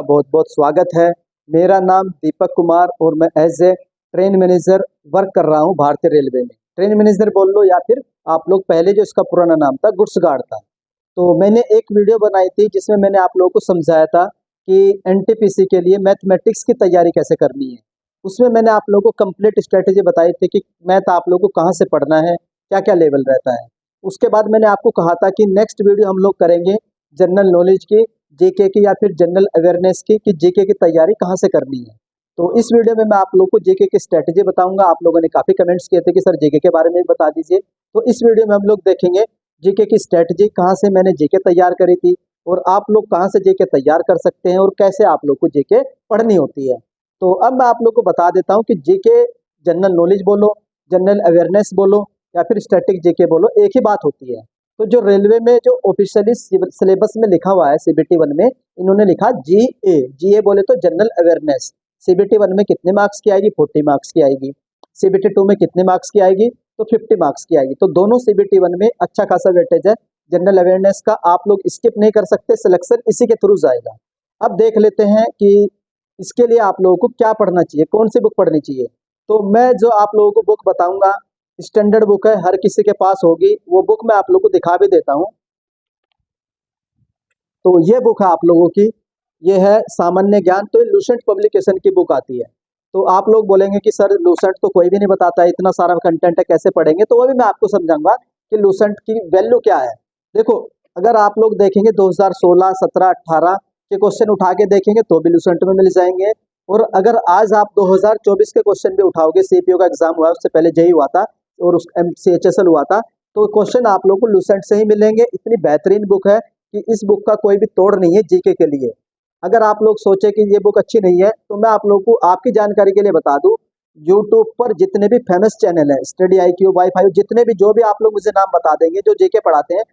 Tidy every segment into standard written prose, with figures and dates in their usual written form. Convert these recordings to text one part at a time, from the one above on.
बहुत बहुत स्वागत है। मेरा नाम दीपक कुमार और मैं as a train manager work कर रहा हूँ भारतीय रेलवे में। ट्रेन मैनेजर बोल लो या फिर आप लोग पहले जो इसका पुराना नाम था गुड्स गार्ड था। तो मैंने एक वीडियो बनाई थी जिसमें मैंने आप लोगों को समझाया था कि एनटीपीसी के लिए मैथमेटिक्स की तैयारी कैसे करनी है। उसमें मैंने आप लोगों को कंप्लीट स्ट्रेटेजी बताई थी कि मैथ आप लोगों को कहाँ से पढ़ना है, क्या क्या लेवल रहता है। उसके बाद मैंने आपको कहा था कि नेक्स्ट वीडियो हम लोग करेंगे जनरल नॉलेज की, जीके की या फिर जनरल अवेयरनेस की, कि जीके की तैयारी कहाँ से करनी है। तो इस वीडियो में मैं आप लोगों को जीके की स्ट्रेटेजी बताऊंगा। आप लोगों ने काफ़ी कमेंट्स किए थे कि सर जीके के बारे में भी बता दीजिए। तो इस वीडियो में हम लोग देखेंगे जीके की स्ट्रेटेजी, कहाँ से मैंने जीके तैयार करी थी और आप लोग कहाँ से जीके तैयार कर सकते हैं और कैसे आप लोग को जीके पढ़नी होती है। तो अब मैं आप लोग को बता देता हूँ कि जीके जनरल नॉलेज बोलो, जनरल अवेयरनेस बोलो या फिर स्टैटिक जीके बोलो, एक ही बात होती है। तो जो रेलवे में जो ऑफिशियली सिलेबस में लिखा हुआ है सीबीटी 1 में, इन्होंने लिखा जीए। जीए बोले तो जनरल अवेयरनेस। सीबीटी 1 में कितने मार्क्स की आएगी? 40 मार्क्स की आएगी। सीबीटी 2 में कितने मार्क्स की आएगी? तो 50 मार्क्स की आएगी। तो दोनों सीबीटी 1 में अच्छा खासा वेटेज है जनरल अवेयरनेस का। आप लोग स्किप नहीं कर सकते, सिलेक्शन इसी के थ्रू जाएगा। अब देख लेते हैं कि इसके लिए आप लोगों को क्या पढ़ना चाहिए, कौन सी बुक पढ़नी चाहिए। तो मैं जो आप लोगों को बुक बताऊंगा स्टैंडर्ड बुक है, हर किसी के पास होगी। वो बुक मैं आप लोगों को दिखा भी देता हूँ। तो ये बुक है आप लोगों की, ये है सामान्य ज्ञान। तो ये लूसेंट पब्लिकेशन की बुक आती है। तो आप लोग बोलेंगे कि सर लूसेंट तो कोई भी नहीं बताता है, इतना सारा कंटेंट है, कैसे पढ़ेंगे? तो वो भी मैं आपको समझाऊंगा कि लूसेंट की वैल्यू क्या है। देखो, अगर आप लोग देखेंगे 2016, 17, 18 के क्वेश्चन उठा के देखेंगे तो भी लूसेंट में मिल जाएंगे। और अगर आज आप 2024 के क्वेश्चन भी उठाओगे, सीपीओ का एग्जाम हुआ है, उससे पहले जेई हुआ था और उस एमसीएचएसएल हुआ था, तो क्वेश्चन आप लोग को लूसेंट से ही मिलेंगे। इतनी बेहतरीन बुक है कि इस बुक का कोई भी तोड़ नहीं है जीके के लिए। अगर आप लोग सोचे कि ये बुक अच्छी नहीं है, तो मैं आप लोगों को आपकी जानकारी के लिए बता दूं, यूट्यूब पर जितने भी फेमस चैनल है, स्टडी आईक्यू, वाई फाई, जितने भी, जो भी आप लोग मुझे नाम बता देंगे जो जीके पढ़ाते हैं,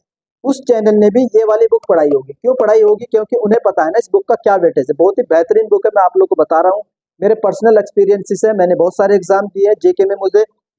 उस चैनल ने भी ये वाली बुक पढ़ाई होगी। क्यों पढ़ाई होगी? क्योंकि उन्हें पता है ना इस बुक का क्या वेटेज है। बहुत ही बेहतरीन बुक है, मैं आप लोग को बता रहा हूँ। मेरे पर्सनल एक्सपीरियंसेस है, मैंने बहुत सारे एग्जाम दिए हैं जीके में।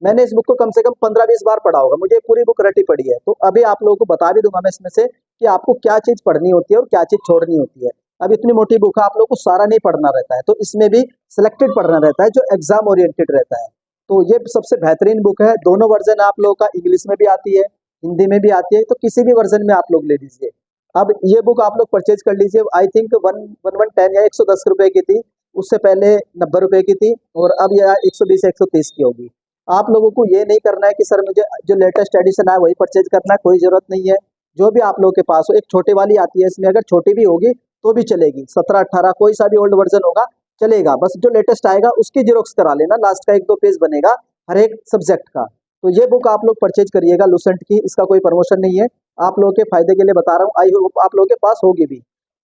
मैंने इस बुक को कम से कम 15-20 बार पढ़ा होगा, मुझे पूरी बुक रटी पड़ी है। तो अभी आप लोगों को बता भी दूंगा मैं इसमें से कि आपको क्या चीज पढ़नी होती है और क्या चीज छोड़नी होती है। अब इतनी मोटी बुक है, आप लोग को सारा नहीं पढ़ना रहता है, तो इसमें भी सिलेक्टेड पढ़ना रहता है जो एग्जाम ओरिएंटेड रहता है। तो ये सबसे बेहतरीन बुक है। दोनों वर्जन आप लोगों का, इंग्लिश में भी आती है, हिंदी में भी आती है, तो किसी भी वर्जन में आप लोग ले लीजिए। अब ये बुक आप लोग परचेज कर लीजिए। आई थिंक 110 या 110 रुपए की थी, उससे पहले 90 रुपए की थी, और अब यह 120 130 की होगी। आप लोगों को ये नहीं करना है कि सर मुझे जो लेटेस्ट एडिशन है वही परचेज करना है, कोई जरूरत नहीं है। जो भी आप लोगों के पास हो, एक छोटे वाली आती है, इसमें अगर छोटी भी होगी तो भी चलेगी, 17-18 कोई सा भी ओल्ड वर्जन होगा चलेगा। बस जो लेटेस्ट आएगा उसकी जेरोक्स करा लेना, लास्ट का 1-2 पेज बनेगा हर एक सब्जेक्ट का। तो ये बुक आप लोग परचेज करिएगा लूसेंट की, इसका कोई प्रमोशन नहीं है, आप लोगों के फायदे के लिए बता रहा हूँ। आई होप आप लोगों के पास होगी भी।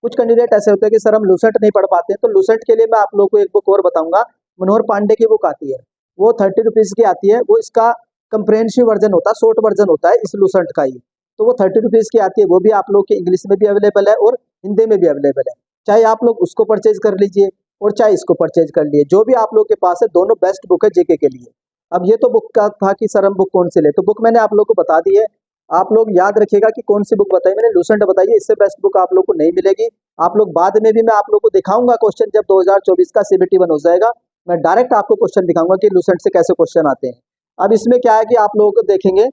कुछ कैंडिडेट ऐसे होते हैं कि सर हम लूसेंट नहीं पढ़ पाते हैं, तो लूसेंट के लिए मैं आप लोगों को एक बुक और बताऊंगा। मनोहर पांडे की बुक आती है, वो 30 रुपीज की आती है। वो इसका कंप्रेहेंसिव वर्जन होता है, शॉर्ट वर्जन होता है इस लूसेंट का ही। तो वो 30 रुपीज की आती है, वो भी आप लोग के इंग्लिश में भी अवेलेबल है और हिंदी में भी अवेलेबल है। चाहे आप लोग उसको परचेज कर लीजिए और चाहे इसको परचेज कर लिए, जो भी आप लोग के पास है, दोनों बेस्ट बुक है जेके के लिए। अब ये तो बुक का था कि सर हम बुक कौन सी ले, तो बुक मैंने आप लोग को बता दी है। आप लोग याद रखिएगा कि कौन सी बुक बताई मैंने, लूसेंट बताइए, इससे बेस्ट बुक आप लोग को नहीं मिलेगी। आप लोग बाद में भी मैं आप लोग को दिखाऊंगा क्वेश्चन, जब 2024 का सीबीटी 1 हो जाएगा, मैं डायरेक्ट आपको क्वेश्चन दिखाऊंगा कि लूसेंट से कैसे क्वेश्चन आते हैं। अब इसमें क्या है कि आप लोगों को देखेंगे,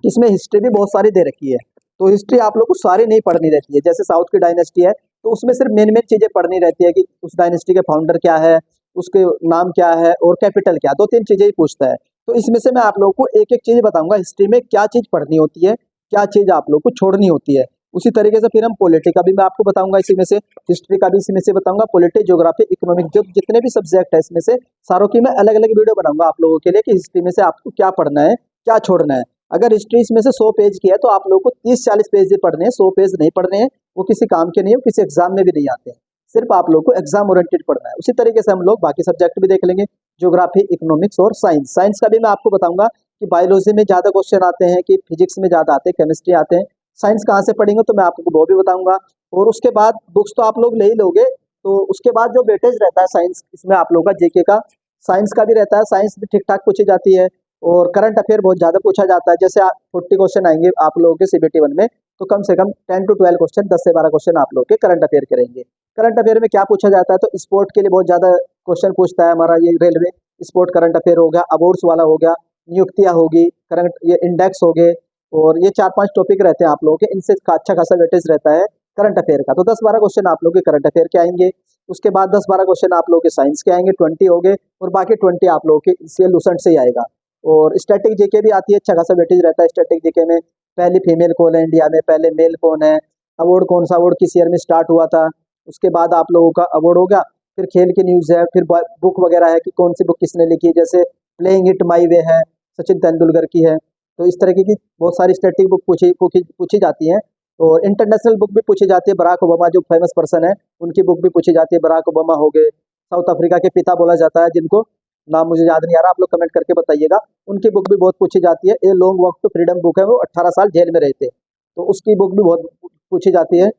इसमें हिस्ट्री भी बहुत सारी दे रखी है। तो हिस्ट्री आप लोग को सारी नहीं पढ़नी रहती है। जैसे साउथ की डायनेस्टी है, तो उसमें सिर्फ मेन मेन चीजें पढ़नी रहती है कि उस डायनेस्टी के फाउंडर क्या है, उसके नाम क्या है और कैपिटल क्या, 2-3 चीजें ही पूछता है। तो इसमें से मैं आप लोगों को एक एक चीज बताऊंगा, हिस्ट्री में क्या चीज पढ़नी होती है, क्या चीज आप लोग को छोड़नी होती है। उसी तरीके से फिर हम पॉलिटी का भी मैं आपको बताऊंगा इसी में से, हिस्ट्री का भी इसी में से बताऊंगा, पॉलिटी, ज्योग्राफी, इकोनॉमिक, जो जितने भी सब्जेक्ट है इसमें से सारों की मैं अलग अलग वीडियो बनाऊंगा आप लोगों के लिए कि हिस्ट्री में से आपको क्या पढ़ना है, क्या छोड़ना है। अगर हिस्ट्री इसमें से 100 पेज की है तो आप लोगों को 30-40 पेज ही पढ़ने हैं, 100 पेज नहीं पढ़ने हैं। वो किसी काम के नहीं है, वो किसी एग्जाम में भी नहीं आते हैं। सिर्फ आप लोग को एग्जाम ओरिएंटेड पढ़ना है। उसी तरीके से हम लोग बाकी सब्जेक्ट भी देख लेंगे, ज्योग्राफी, इकोनॉमिक्स और साइंस। साइंस का भी मैं आपको बताऊंगा कि बायोलॉजी में ज्यादा क्वेश्चन आते हैं कि फिजिक्स में ज्यादा आते हैं, केमिस्ट्री आते हैं। साइंस कहाँ से पढ़ेंगे तो मैं आपको वो भी बताऊंगा। और उसके बाद बुक्स तो आप लोग ले ही लोगे, तो उसके बाद जो वेटेज रहता है साइंस, इसमें आप लोगों का जेके का साइंस का भी रहता है। साइंस भी ठीक ठाक पूछी जाती है और करंट अफेयर बहुत ज्यादा पूछा जाता है। जैसे 40 क्वेश्चन आएंगे आप लोगों के सीबीटी 1 में, तो कम से कम 10 to 12 क्वेश्चन, 10 से 12 क्वेश्चन आप लोग के करंट अफेयर के रहेंगे। करंट अफेयर में क्या पूछा जाता है, तो स्पोर्ट के लिए बहुत ज़्यादा क्वेश्चन पूछता है हमारा ये रेलवे। स्पोर्ट करंट अफेयर हो गया, अवार्ड्स वाला हो गया, नियुक्तियाँ होगी, करंट ये इंडेक्स हो गए, और ये 4-5 टॉपिक रहते हैं आप लोगों के, इनसे अच्छा खासा वेटेज रहता है करंट अफेयर का। तो 10-12 क्वेश्चन आप लोग के करंट अफेयर के आएंगे। उसके बाद 10-12 क्वेश्चन आप लोगों के साइंस के आएंगे, 20 हो गए, और बाकी 20 आप लोगों के इससे लूसेंट से ही आएगा। और स्टैटिक जीके भी आती है, अच्छा खासा वेटेज रहता है स्टैटिक जीके में। पहली फीमेल कौन है इंडिया में, पहले मेल कौन है, अवार्ड कौन सा अवार्ड किस ईयर में स्टार्ट हुआ था, उसके बाद आप लोगों का अवार्ड हो गया। फिर खेल की न्यूज़ है, फिर बुक वगैरह है कि कौन सी बुक किसने लिखी है, जैसे प्लेइंग इट माई वे है, सचिन तेंदुलकर की है। तो इस तरीके की बहुत सारी स्टैटिक बुक पूछी पूछी पूछी जाती हैं। और इंटरनेशनल बुक भी पूछी जाती है, बराक ओबामा जो फेमस पर्सन है उनकी बुक भी पूछी जाती है। बराक ओबामा हो गए, साउथ अफ्रीका के पिता बोला जाता है जिनको नाम मुझे याद नहीं आ रहा, आप लोग कमेंट करके बताइएगा। उनकी बुक भी बहुत पूछी जाती है। A long walk to freedom book है, वो 18 साल जेल में रहे थे, तो उसकी बुक भी बहुत पूछी जाती है।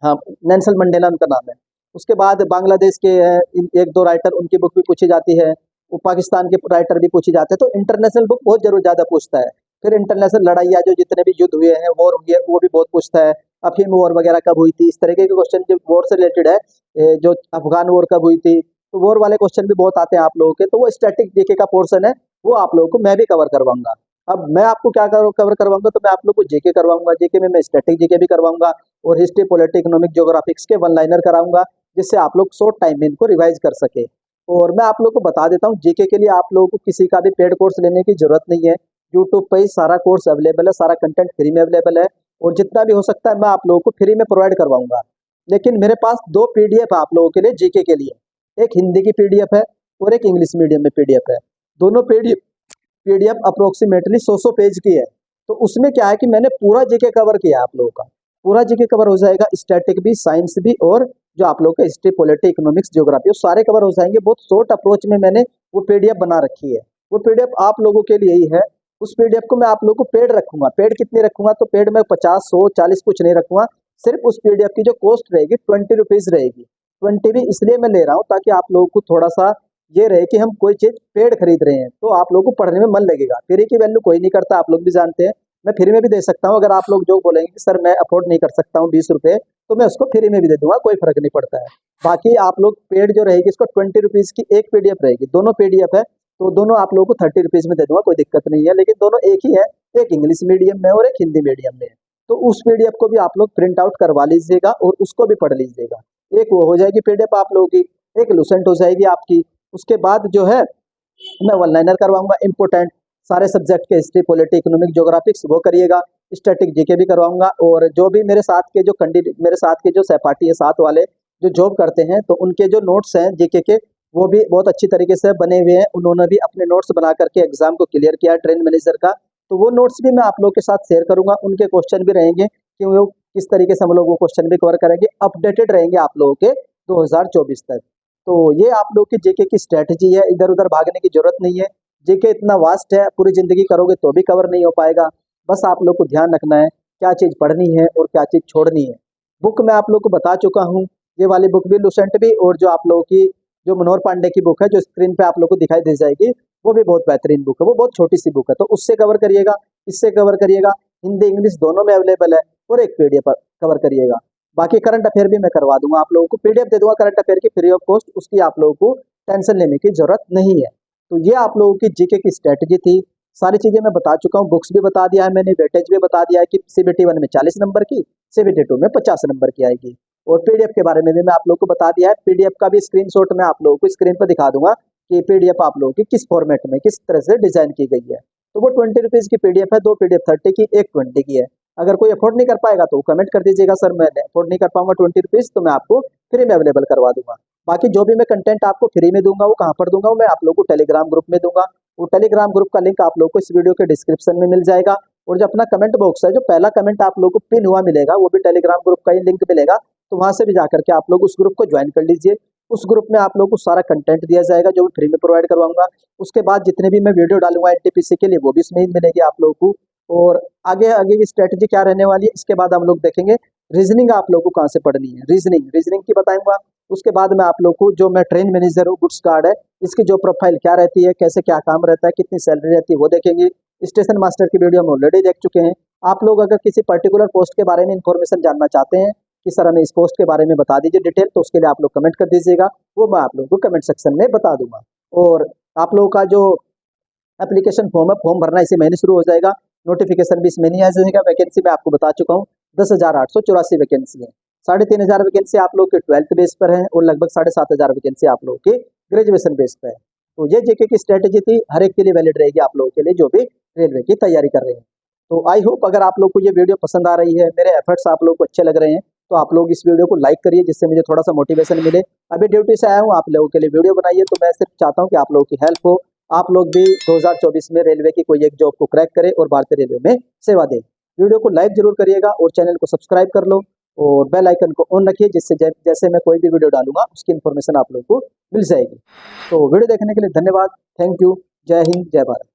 हाँ, नेल्सन मंडेला उनका नाम है। उसके बाद बांग्लादेश के एक दो राइटर, उनकी बुक भी पूछी जाती है। वो पाकिस्तान के राइटर भी पूछे जाते हैं। तो इंटरनेशनल बुक बहुत जरूर ज़्यादा पूछता है। फिर इंटरनेशनल लड़ाइयाँ जो जितने भी युद्ध हुए हैं, वॉर हुई है, वो भी बहुत पूछता है। अफीम वॉर वगैरह कब हुई थी, इस तरीके के क्वेश्चन जो वॉर से रिलेटेड है, जो अफगान वॉर कब हुई थी, तो वॉर वाले क्वेश्चन भी बहुत आते हैं आप लोगों के। तो वो स्टैटिक जीके का पोर्शन है, वो आप लोगों को मैं भी कवर करवाऊंगा। अब मैं आपको क्या कवर करवाऊंगा, तो मैं आप लोग को जीके करवाऊंगा। जीके में मैं स्टैटिक जीके भी करवाऊंगा, और हिस्ट्री, पॉलिटी, इकोनॉमिक, ज्योग्राफिक्स के वन लाइनर कराऊंगा, जिससे आप लोग शॉर्ट टाइम में इनको रिवाइज कर सके। और मैं आप लोग को बता देता हूँ, जीके के लिए आप लोगों को किसी का भी पेड कोर्स लेने की जरूरत नहीं है। यूट्यूब पर ही सारा कोर्स अवेलेबल है, सारा कंटेंट फ्री में अवेलेबल है, और जितना भी हो सकता है मैं आप लोगों को फ्री में प्रोवाइड करवाऊंगा। लेकिन मेरे पास 2 पीडीएफ आप लोगों के लिए जीके के लिए, एक हिंदी की पीडीएफ है और एक इंग्लिश मीडियम में पीडीएफ है। दोनों पीडीएफ पीडीएफ अप्रोक्सीमेटली 100 पेज की है। तो उसमें क्या है कि मैंने पूरा जीके कवर किया है आप लोगों का। पूरा जीके कवर हो जाएगा, स्टैटिक भी, साइंस भी, और जो आप लोगों का हिस्ट्री, पॉलिटी, इकोनॉमिक्स, ज्योग्राफी, वो सारे कवर हो जाएंगे। बहुत शॉर्ट अप्रोच में मैंने वो पीडीएफ बना रखी है। वो पीडीएफ आप लोगों के लिए ही है। उस पीडीएफ को मैं आप लोगों को पेड रखूंगा। पेड कितनी रखूंगा, तो पेड में 50, 100, 40 कुछ नहीं रखूंगा। सिर्फ उस पीडीएफ की जो कॉस्ट रहेगी 20 रुपीज रहेगी। 20 भी इसलिए मैं ले रहा हूँ ताकि आप लोगों को थोड़ा सा ये रहे कि हम कोई चीज पेड खरीद रहे हैं, तो आप लोगों को पढ़ने में मन लगेगा। फ्री की वैल्यू कोई नहीं करता, आप लोग भी जानते हैं। मैं फ्री में भी दे सकता हूँ, अगर आप लोग जो बोलेंगे कि सर मैं अफोर्ड नहीं कर सकता हूँ 20 रुपये, तो मैं उसको फ्री में भी दे दूंगा, कोई फर्क नहीं पड़ता है। बाकी आप लोग पेड जो रहेगी, इसको 20 रुपीज की एक पीडीएफ रहेगी। दोनों पीडीएफ है, तो दोनों आप लोगों को 30 रुपीज में दे दूंगा, कोई दिक्कत नहीं है। लेकिन दोनों एक ही है, एक इंग्लिश मीडियम में और एक हिंदी मीडियम में। तो उस पीडीएफ को भी आप लोग प्रिंट आउट करवा लीजिएगा और उसको भी पढ़ लीजिएगा। एक वो हो जाएगी पीडीएफ आप लोगों की, एक लुसेंट हो जाएगी आपकी। उसके बाद जो है मैं वन लाइनर करवाऊंगा इंपोर्टेंट सारे सब्जेक्ट के, हिस्ट्री, पॉलिटी, इकोनॉमिक, ज्योग्राफिक्स, वो करिएगा। स्टैटिक जीके भी करवाऊंगा। और जो भी मेरे साथ के जो कैंडिडेट, मेरे साथ के जो सहपाठी है, साथ वाले जो जॉब करते हैं, तो उनके जो नोट्स हैं जीके के, वो भी बहुत अच्छी तरीके से बने हुए हैं। उन्होंने भी अपने नोट्स बना करके एग्जाम को क्लियर किया ट्रेन मैनेजर का। तो वो नोट्स भी मैं आप लोग के साथ शेयर करूंगा। उनके क्वेश्चन भी रहेंगे कि वो किस तरीके से हम लोग वो क्वेश्चन भी कवर करेंगे। अपडेटेड रहेंगे आप लोगों के 2024 तक। तो ये आप लोग की जेके की स्ट्रेटजी है, इधर उधर भागने की जरूरत नहीं है। जेके इतना वास्ट है, पूरी जिंदगी करोगे तो भी कवर नहीं हो पाएगा। बस आप लोग को ध्यान रखना है क्या चीज़ पढ़नी है और क्या चीज़ छोड़नी है। बुक मैं आप लोग को बता चुका हूँ, ये वाली बुक भी, लुसेंट भी, और जो आप लोगों की जो मनोहर पांडे की बुक है जो स्क्रीन पे आप लोग को दिखाई दे जाएगी, वो भी बहुत बेहतरीन बुक है। वो बहुत छोटी सी बुक है, तो उससे कवर करिएगा, इससे कवर करिएगा। हिंदी इंग्लिश दोनों में अवेलेबल है, और एक पीडीएफ कवर करिएगा। बाकी करंट अफेयर भी मैं करवा दूंगा आप लोगों को, पीडीएफ दे दूंगा करंट अफेयर की फ्री ऑफ कॉस्ट, उसकी आप लोगों को टेंशन लेने की जरूरत नहीं है। तो ये आप लोगों की जीके की स्ट्रेटजी थी। सारी चीजें मैं बता चुका हूँ, बुक्स भी बता दिया है मैंने, वेटेज भी बता दिया है कि सीबीटी 1 में 40 नंबर की, सीबीटी 2 में 50 नंबर की आएगी। और पीडीएफ के बारे में भी मैं आप लोग को बता दिया है। पीडीएफ का भी स्क्रीनशॉट मैं आप लोगों को स्क्रीन पर दिखा दूंगा कि पीडीएफ आप लोगों की किस फॉर्मेट में, किस तरह से डिजाइन की गई है। तो वो 20 रुपीज की पीडीएफ है, 2 पीडीएफ 30 की, एक 20 की है। अगर कोई अफोर्ड नहीं कर पाएगा तो कमेंट कर दीजिएगा, सर मैं अफोर्ड नहीं कर पाऊंगा 20 रुपीज, तो मैं आपको फ्री में अवेलेबल करवा दूंगा। बाकी जो भी मैं कंटेंट आपको फ्री में दूंगा, वो कहाँ पर दूंगा, वो मैं आप लोगों को टेलीग्राम ग्रुप में दूंगा। वो टेलीग्राम ग्रुप का लिंक आप लोगों को इस वीडियो के डिस्क्रिप्शन में मिल जाएगा। और जो अपना कमेंट बॉक्स है, जो पहला कमेंट आप लोगों को पिन हुआ मिलेगा, वो भी टेलीग्राम ग्रुप का ही लिंक मिलेगा। तो वहां से भी जाकर के आप लोग उस ग्रुप को ज्वाइन कर लीजिए। उस ग्रुप में आप लोगों को सारा कंटेंट दिया जाएगा जो फ्री में प्रोवाइड करवाऊंगा। उसके बाद जितने भी मैं वीडियो डालूंगा एनटीपीसी के लिए, वो भी इसमें ही मिलेगी आप लोगों को। और आगे आगे की स्ट्रेटजी क्या रहने वाली है, इसके बाद हम लोग देखेंगे। रीजनिंग आप लोगों को कहाँ से पढ़नी है, रीजनिंग रीजनिंग की बताऊंगा। उसके बाद में आप लोग को जो मैं ट्रेन मैनेजर हूँ, गुड्स कार्ड है, इसकी जो प्रोफाइल क्या रहती है, कैसे क्या काम रहता है, कितनी सैलरी रहती है, वो देखेंगे। स्टेशन मास्टर की वीडियो हम ऑलरेडी देख चुके हैं। आप लोग अगर किसी पर्टिकुलर पोस्ट के बारे में इन्फॉर्मेशन जानना चाहते हैं कि सर हमें इस पोस्ट के बारे में बता दीजिए डिटेल, तो उसके लिए आप लोग कमेंट कर दीजिएगा, वो मैं आप लोगों को कमेंट सेक्शन में बता दूंगा। और आप लोगों का जो एप्लीकेशन फॉर्म है, फॉर्म भरना इसी महीने शुरू हो जाएगा, नोटिफिकेशन भी इस महीने आ जाएगा। वैकेंसी मैं आपको बता चुका हूँ 10,884 वैकेंसी है। 3,500 वैकेंसी आप लोग के 12th बेस पर है और लगभग 7,500 वैकेंसी आप लोगों की ग्रेजुएशन बेस पर है। तो ये जेके की स्ट्रेटेजी थी, हर एक के लिए वैलिड रहेगी आप लोगों के लिए जो भी रेलवे की तैयारी कर रहे हैं। तो आई होप अगर आप लोग को ये वीडियो पसंद आ रही है, मेरे एफर्ट्स आप लोग को अच्छे लग रहे हैं, तो आप लोग इस वीडियो को लाइक करिए जिससे मुझे थोड़ा सा मोटिवेशन मिले। अभी ड्यूटी से आया हूँ, आप लोगों के लिए वीडियो बनाइए, तो मैं सिर्फ चाहता हूँ कि आप लोगों की हेल्प हो, आप लोग भी 2024 में रेलवे की कोई एक जॉब को क्रैक करें और भारतीय रेलवे में सेवा दें। वीडियो को लाइक जरूर करिएगा और चैनल को सब्सक्राइब कर लो और बेल आइकन को ऑन रखिए, जिससे जैसे मैं कोई भी वीडियो डालूंगा उसकी इन्फॉर्मेशन आप लोगों को मिल जाएगी। तो वीडियो देखने के लिए धन्यवाद। Thank you. जय हिंद, जय भारत।